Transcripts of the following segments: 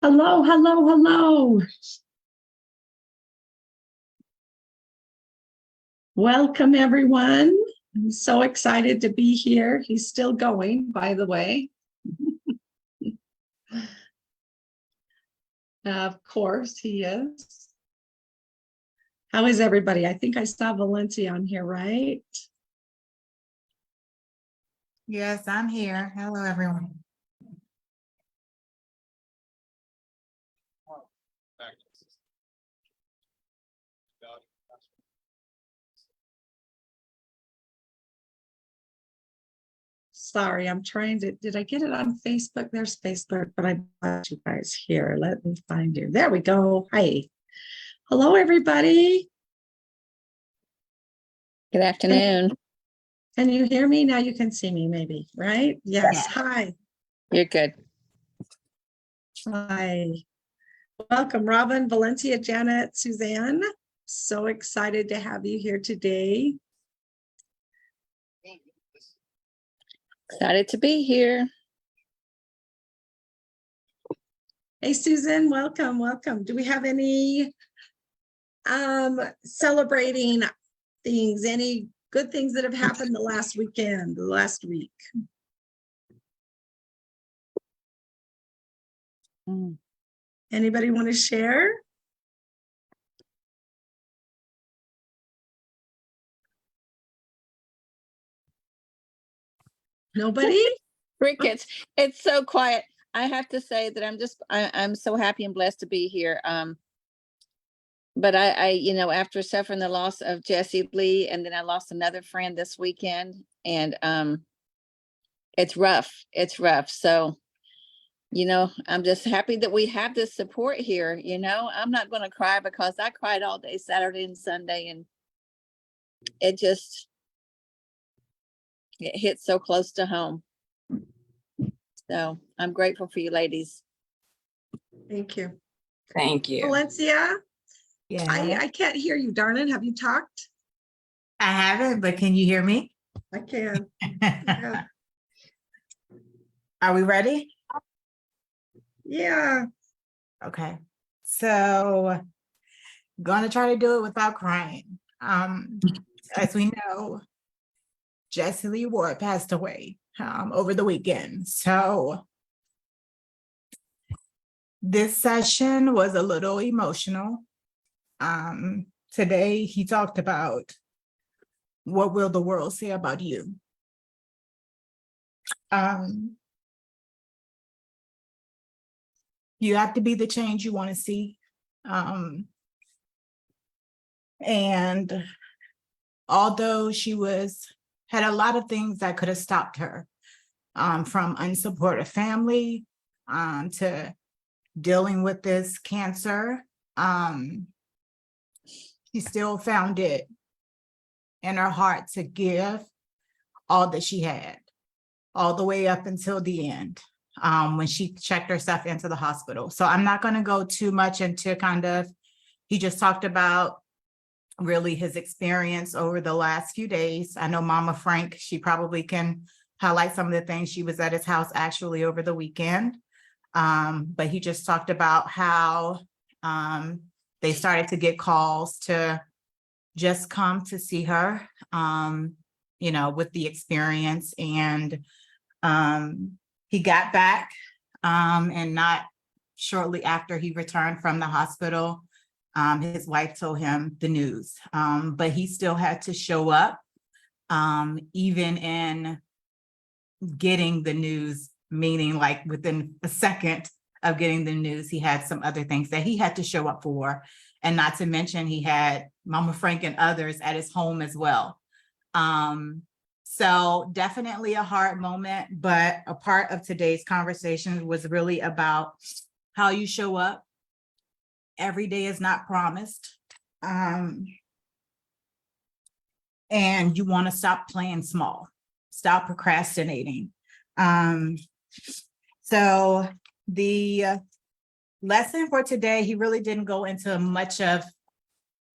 Hello, hello, hello. Welcome, everyone. I'm so excited to be here. He's still going, by the way. Of course, he is. How is everybody? I think I saw Valencia on here, right? Yes, I'm here. Hello, everyone. Sorry, I'm trying to, did I get it on Facebook? There's Facebook, but I want you guys here. Let me find you. There we go. Hi. Hello, everybody. Good afternoon. Can you hear me? Now you can see me maybe, right? Yes. Yes. Hi. You're good. Hi. Welcome, Robin, Valencia, Janet, Suzanne. So excited to have you here today. Excited to be here. Hey, Susan, welcome, welcome. Do we have any celebrating things, any good things that have happened the last weekend, the last week? Anybody want to share? Nobody? Crickets. It's so quiet. I have to say that I'm so happy and blessed to be here. But after suffering the loss of Jesse Lee, and then I lost another friend this weekend, and it's rough. It's rough. So, I'm just happy that we have this support here. I'm not going to cry because I cried all day Saturday and Sunday, and it hits so close to home. So I'm grateful for you ladies. Thank you. Thank you. Valencia, Yeah, I can't hear you, darling. Have you talked? I haven't, but can you hear me? I can. Yeah. Are we ready? Yeah. Okay. So, gonna try to do it without crying. As we know, Jesse Lee Ward passed away over the weekend. So, this session was a little emotional. Today, he talked about what will the world say about you? You have to be the change you want to see. And although she had a lot of things that could have stopped her, from unsupportive family, to dealing with this cancer, she still found it in her heart to give all that she had, all the way up until the end, when she checked herself into the hospital. So I'm not going to go too much into he just talked about really his experience over the last few days. I know Mama Frank, she probably can highlight some of the things. She was at his house actually over the weekend. But he just talked about how they started to get calls to just come to see her, with the experience. And he got back, and not shortly after he returned from the hospital, his wife told him the news, but he still had to show up, even in getting the news, meaning like within a second of getting the news, he had some other things that he had to show up for. And not to mention, he had Mama Frank and others at his home as well. So definitely a hard moment, but a part of today's conversation was really about how you show up. Every day is not promised. And you want to stop playing small, stop procrastinating. So the lesson for today, he really didn't go into much of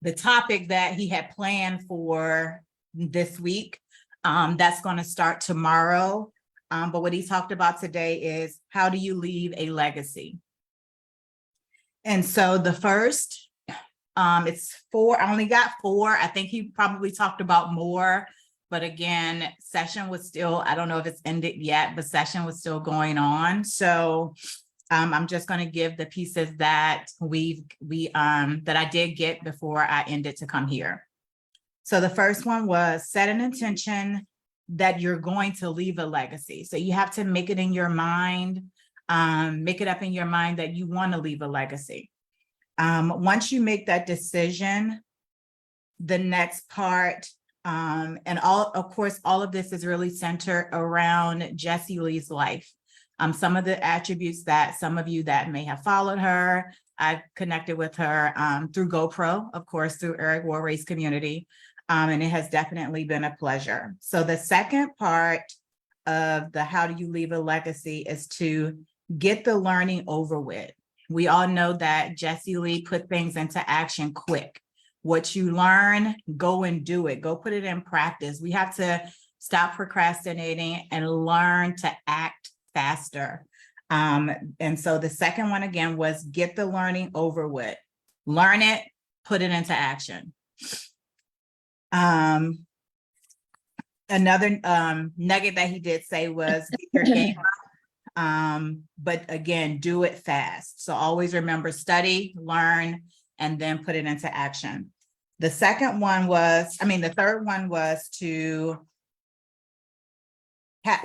the topic that he had planned for this week. That's going to start tomorrow. But what he talked about today is, how do you leave a legacy? And so the first, it's 4. I only got 4. I think he probably talked about more, but again, session was still, I don't know if it's ended yet, but session was still going on. So I'm just going to give the pieces that that I did get before I ended to come here. So the first one was set an intention that you're going to leave a legacy. So you have to make it in your mind, make it up in your mind that you want to leave a legacy. Once you make that decision, the next part, and of course, all of this is really centered around Jessie Lee's life. Some of the attributes that some of you that may have followed her, I've connected with her through GoPro, of course, through Eric Warray's community. And it has definitely been a pleasure. So the second part of the how do you leave a legacy is to get the learning over with. We all know that Jessie Lee put things into action quick. What you learn, go and do it. Go put it in practice. We have to stop procrastinating and learn to act faster. And so the second one again was get the learning over with. Learn it, put it into action. Another nugget that he did say was get your game up, but again, do it fast. So always remember, study, learn, and then put it into action. The third one was to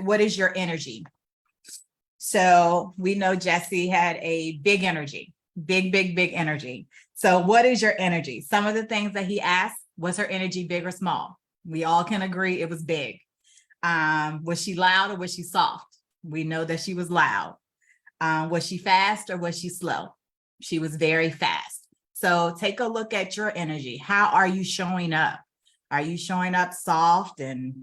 what is your energy? So we know Jessie had a big energy, big energy. So what is your energy? Some of the things that he asked, was her energy big or small? We all can agree it was big. Was she loud or was she soft? We know that she was loud. Was she fast or was she slow? She was very fast. So take a look at your energy. How are you showing up? Are you showing up soft and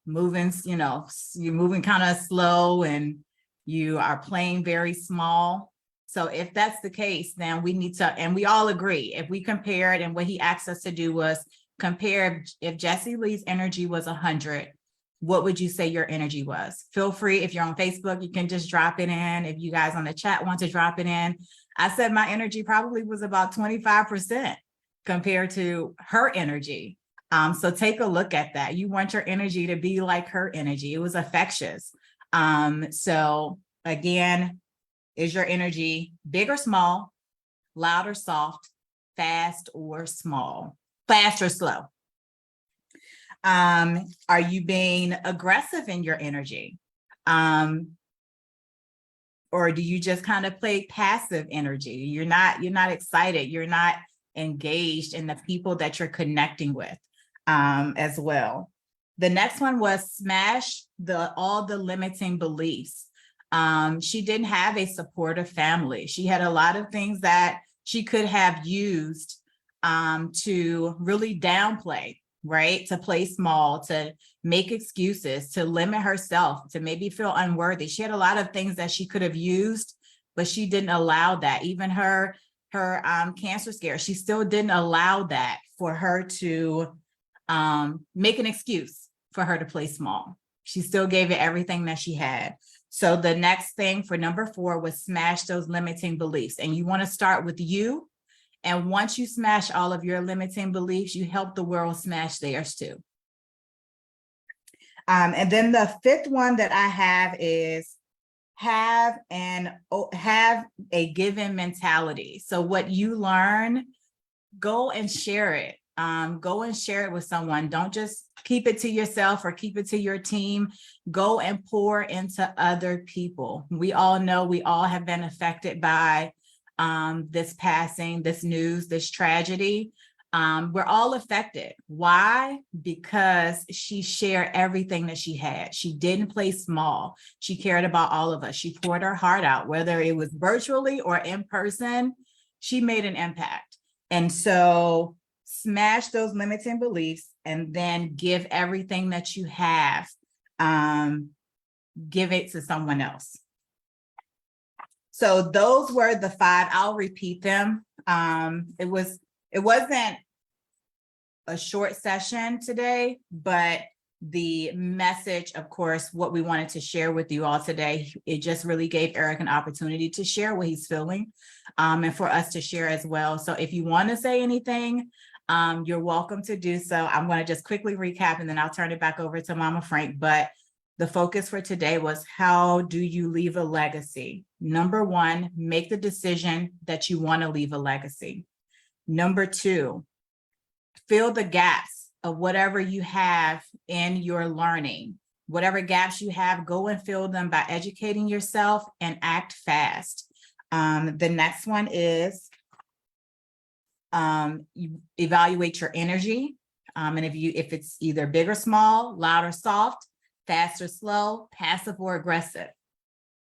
moving, you're moving kind of slow and you are playing very small? So if that's the case, then we need to, and we all agree, if we compared, and what he asked us to do was compare, if Jessie Lee's energy was 100, what would you say your energy was? Feel free, if you're on Facebook, you can just drop it in. If you guys on the chat want to drop it in. I said my energy probably was about 25% compared to her energy. So take a look at that. You want your energy to be like her energy. It was infectious. So again, is your energy big or small, loud or soft, fast or small, fast or slow? Are you being aggressive in your energy? Or do you just kind of play passive energy? You're not excited. You're not engaged in the people that you're connecting with as well. The next one was smash all the limiting beliefs. She didn't have a supportive family. She had a lot of things that she could have used to really downplay, right? To play small, to make excuses, to limit herself, to maybe feel unworthy. She had a lot of things that she could have used, but she didn't allow that. Even her cancer scare, she still didn't allow that for her to make an excuse for her to play small. She still gave it everything that she had. So the next thing for number 4 was smash those limiting beliefs. And you want to start with you. And once you smash all of your limiting beliefs, you help the world smash theirs too. And then the 5th one that I have is have a given mentality. So what you learn, go and share it. Go and share it with someone. Don't just keep it to yourself or keep it to your team. Go and pour into other people. We all know we all have been affected by this passing, this news, this tragedy. We're all affected. Why? Because she shared everything that she had. She didn't play small. She cared about all of us. She poured her heart out, whether it was virtually or in person. She made an impact. And so smash those limiting beliefs and then give everything that you have. Give it to someone else. So those were the 5. I'll repeat them. It wasn't a short session today, but the message, of course, what we wanted to share with you all today. It just really gave Eric an opportunity to share what he's feeling, and for us to share as well. So if you want to say anything, you're welcome to do so. I'm going to just quickly recap and then I'll turn it back over to Mama Frank. But the focus for today was, how do you leave a legacy? Number one, make the decision that you want to leave a legacy. Number two, fill the gaps of whatever you have in your learning. Whatever gaps you have, go and fill them by educating yourself and act fast. The next one is you evaluate your energy. And if it's either big or small, loud or soft, fast or slow, passive or aggressive.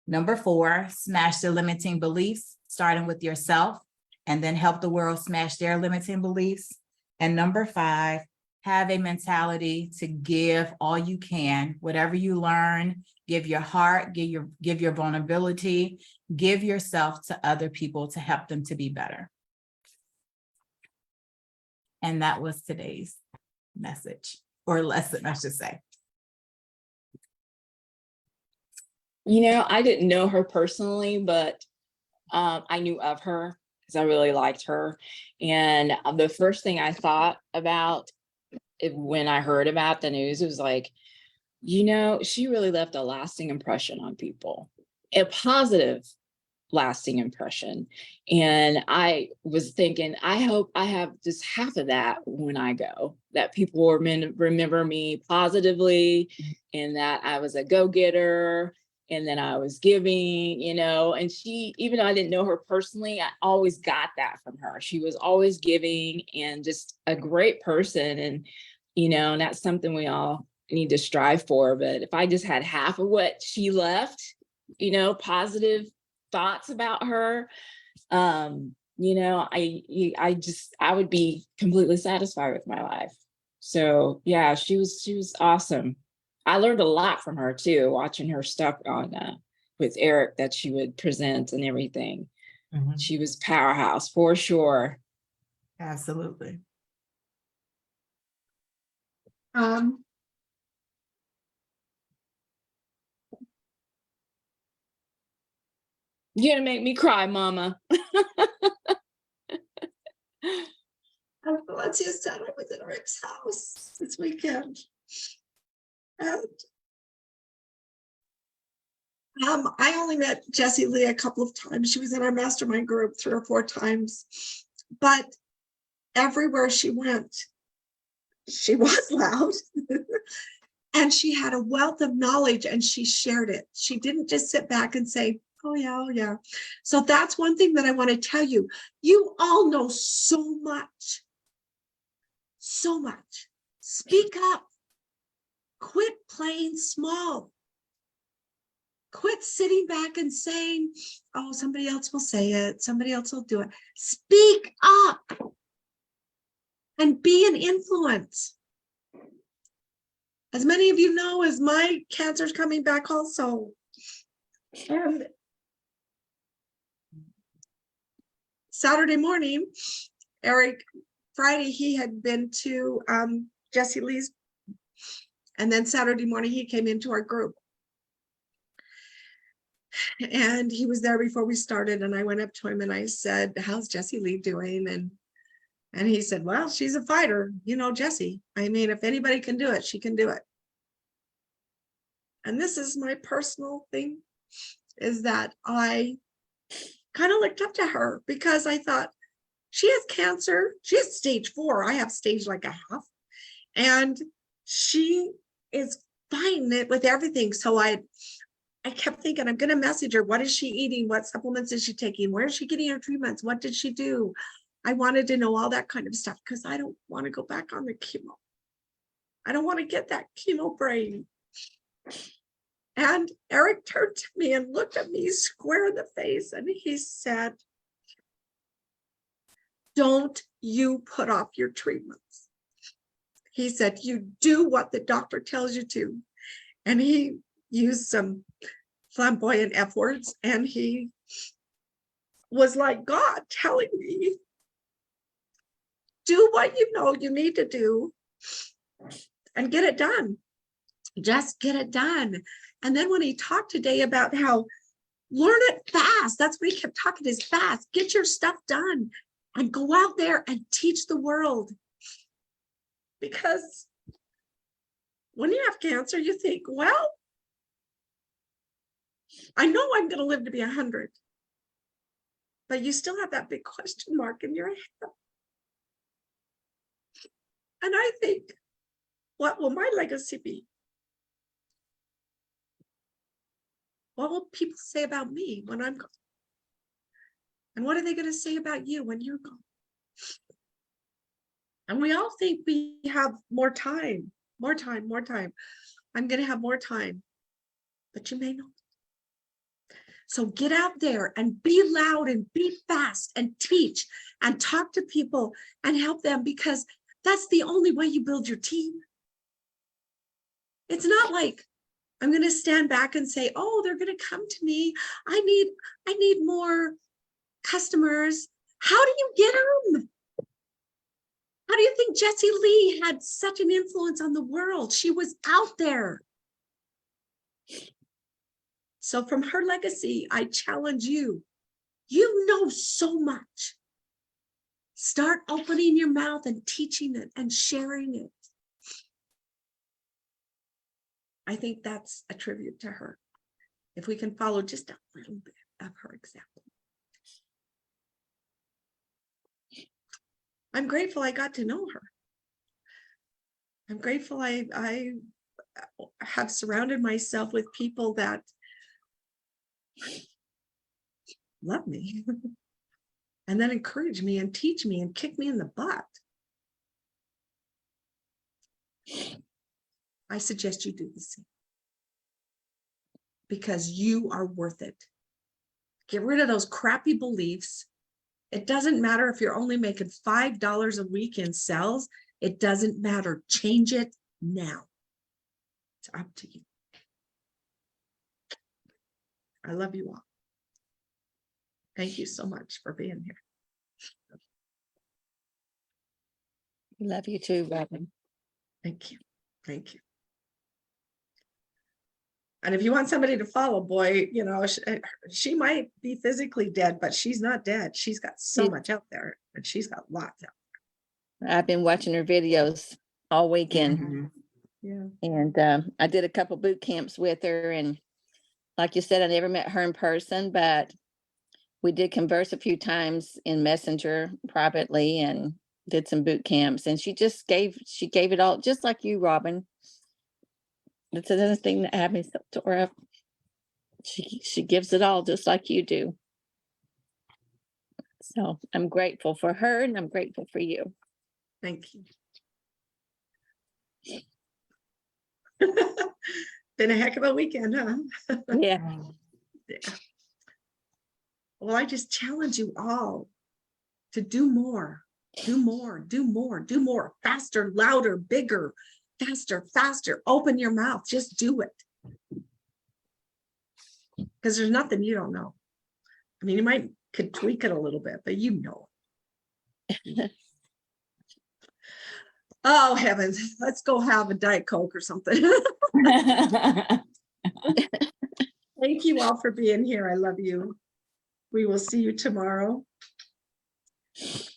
Number four, smash the limiting beliefs, starting with yourself, and then help the world smash their limiting beliefs. And number five, have a mentality to give all you can, whatever you learn, give your heart, give your vulnerability, give yourself to other people to help them to be better. And that was today's message, or lesson, I should say. You know, I didn't know her personally, but I knew of her because I really liked her. And the first thing I thought about when I heard about the news, it was like, you know, she really left a lasting impression on people, a positive lasting impression. And I was thinking, I hope I have just half of that when I go, that people remember me positively, and that I was a go-getter, and then I was giving, you know. And she, even though I didn't know her personally, I always got that from her. She was always giving and just a great person. And, you know, and that's something we all need to strive for. But if I just had half of what she left, you know, positive thoughts about her, you know, I would be completely satisfied with my life. So yeah, she was awesome. I learned a lot from her too, watching her stuff on with Eric that she would present and everything. Mm-hmm. She was powerhouse for sure. Absolutely. You're gonna make me cry, Mama. Valencia said I was at Rick's house this weekend. And I only met Jessie Lee a couple of times. She was in our mastermind group 3 or 4 times. But everywhere she went, she was loud. And she had a wealth of knowledge and she shared it. She didn't just sit back and say, oh yeah, oh yeah. So that's one thing that I want to tell you. You all know so much. So much. Speak up. Quit playing small. Quit sitting back and saying, oh, somebody else will say it. Somebody else will do it. Speak up and be an influence. As many of you know, as my cancer's coming back also. And Saturday morning, Eric, Friday, he had been to Jessie Lee's. And then Saturday morning, he came into our group. And he was there before we started. And I went up to him and I said, how's Jessie Lee doing? And he said, well, she's a fighter. You know, Jessie. I mean, if anybody can do it, she can do it. And this is my personal thing, is that I kind of looked up to her because I thought, she has cancer. She has stage 4. I have stage like a half. And she is fighting it with everything. So I kept thinking, I'm going to message her. What is she eating? What supplements is she taking? Where is she getting her treatments? What did she do? I wanted to know all that kind of stuff because I don't want to go back on the chemo. I don't want to get that chemo brain. And Eric turned to me and looked at me square in the face and he said, don't you put off your treatments. He said, you do what the doctor tells you to. And he used some flamboyant F words and he was like God telling me, do what you know you need to do and get it done. Just get it done. And then when he talked today about how learn it fast, that's what he kept talking is fast. Get your stuff done and go out there and teach the world. Because when you have cancer, you think, well, I know I'm going to live to be 100, but you still have that big question mark in your head. And I think, what will my legacy be? What will people say about me when I'm gone? And what are they going to say about you when you're gone? And we all think we have more time. I'm going to have more time, but you may not. So get out there and be loud and be fast and teach and talk to people and help them, because that's the only way you build your team. It's not like I'm going to stand back and say, oh, they're going to come to me. I need more customers. How do you get them? How do you think Jessie Lee had such an influence on the world? She was out there. So from her legacy, I challenge you. You know so much. Start opening your mouth and teaching it and sharing it. I think that's a tribute to her. If we can follow just a little bit of her example. I'm grateful I got to know her. I'm grateful I have surrounded myself with people that love me and then encourage me and teach me and kick me in the butt. I suggest you do the same, because you are worth it. Get rid of those crappy beliefs. It doesn't matter if you're only making $5 a week in sales. It doesn't matter. Change it now. It's up to you. I love you all. Thank you so much for being here. Love you too, Robin. Thank you. Thank you. And if you want somebody to follow, boy, you know, she might be physically dead, but she's not dead. She's got so much out there, and she's got lots out there. I've been watching her videos all weekend. Mhm. Yeah. And I did a couple boot camps with her, and like you said, I never met her in person, but we did converse a few times in Messenger privately and did some boot camps, and she gave it all, just like you, Robin. That's another thing that happens to her. She gives it all just like you do. So I'm grateful for her, and I'm grateful for you. Thank you. Been a heck of a weekend, huh? Yeah. Yeah. Well, I just challenge you all to do more, faster, louder, bigger, faster. Open your mouth. Just do it. Because there's nothing you don't know. I mean, you could tweak it a little bit, but you know. Oh, heavens. Let's go have a Diet Coke or something. Thank you all for being here. I love you. We will see you tomorrow.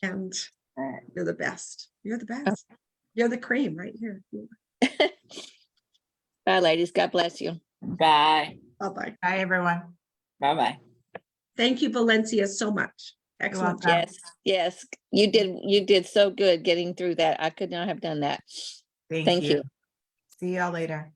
And you're the best. You're the best. You're the cream right here. Bye, ladies. God bless you. Bye. Bye-bye. Bye, everyone. Bye-bye. Thank you, Valencia, so much. Excellent welcome. job. Yes. You did so good getting through that. I could not have done that. Thank you. See y'all later.